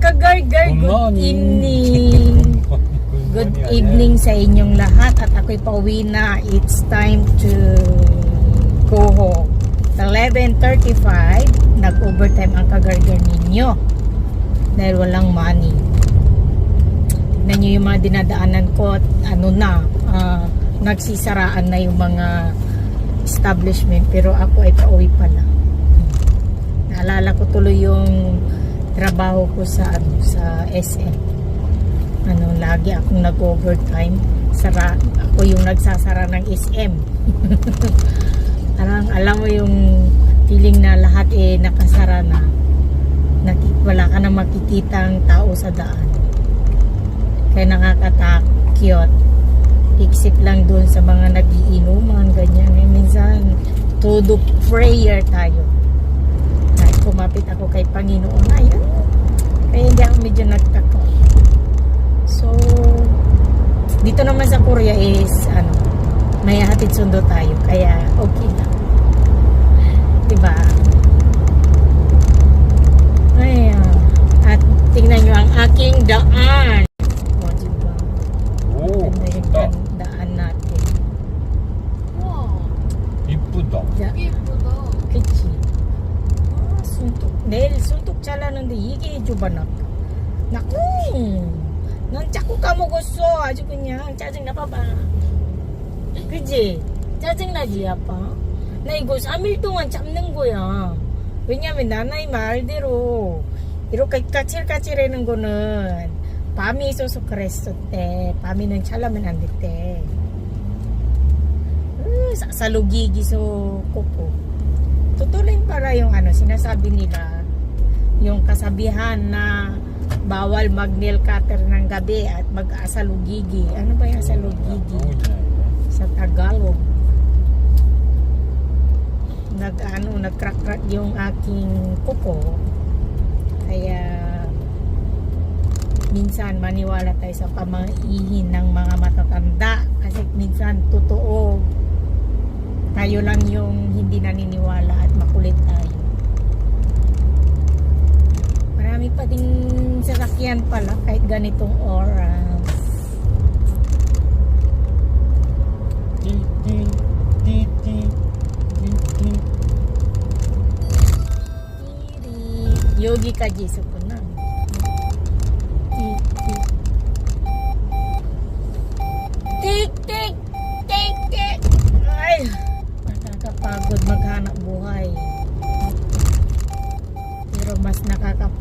Kagargar, good evening. Good evening sa inyong lahat at ako'y pauwi na. It's time to go home. 11:35, nag-overtime ang kagargar ninyo dahil walang money. Tignan nyo yung mga dinadaanan ko at nagsisaraan na yung mga establishment, pero ako ay pauwi pala. Naalala ko tuloy yung trabaho ko sa SM. Lagi akong nag-overtime. Ako yung nagsasara ng SM. Parang alam mo yung feeling na lahat nakasara na. Wala ka na makikitang tao sa daan. Kaya nakakatakot. Except lang doon sa mga nagiinom, mga ganyan. Minsan, todo prayer tayo. Kumapit ako kay Panginoon. Ayun. Kaya hindi ako medyo nagtakot. So, dito naman sa Korea is, may hatid sundo tayo. Kaya, okay lang. Diba? Ayan. At tingnan nyo ang aking daan. O, diba? Ganda yung daan natin. Wow. 이쁘다. 예쁘다. 그치? 순tuk. 내일 순tuk 잘라는데 이게 해줘봐나. 나쿠! 난 자꾸 까먹었어. 아주 그냥 짜증나 봐봐. 그치? 짜증나지 아빠? 나 이거 3일 동안 잡는 거야. 왜냐면 나나의 말대로 이렇게 까칠까칠하는 거는 밤이 있어서 그랬었대. 밤에는 잘라면 안 됐대. Sasalugigi so kuko. Totoo rin para yung sinasabi nila, yung kasabihan na bawal mag-nail cutter ng gabi at mag-asalugigi. Ano ba yung asalugigi sa Tagalog? Nag-crack-crack yung aking kuko. Kaya minsan maniwala tayo sa pamaihin ng mga matatanda kasi minsan totoo. Tayo lang yung hindi naniniwala at makulit tayo. Marami pa ding sasakyan pala kahit ganitong oras. Yogikaji sukunan. Tik tik tik tik. Ay, nakakapagod maghanap buhay. Pero mas nakakapagod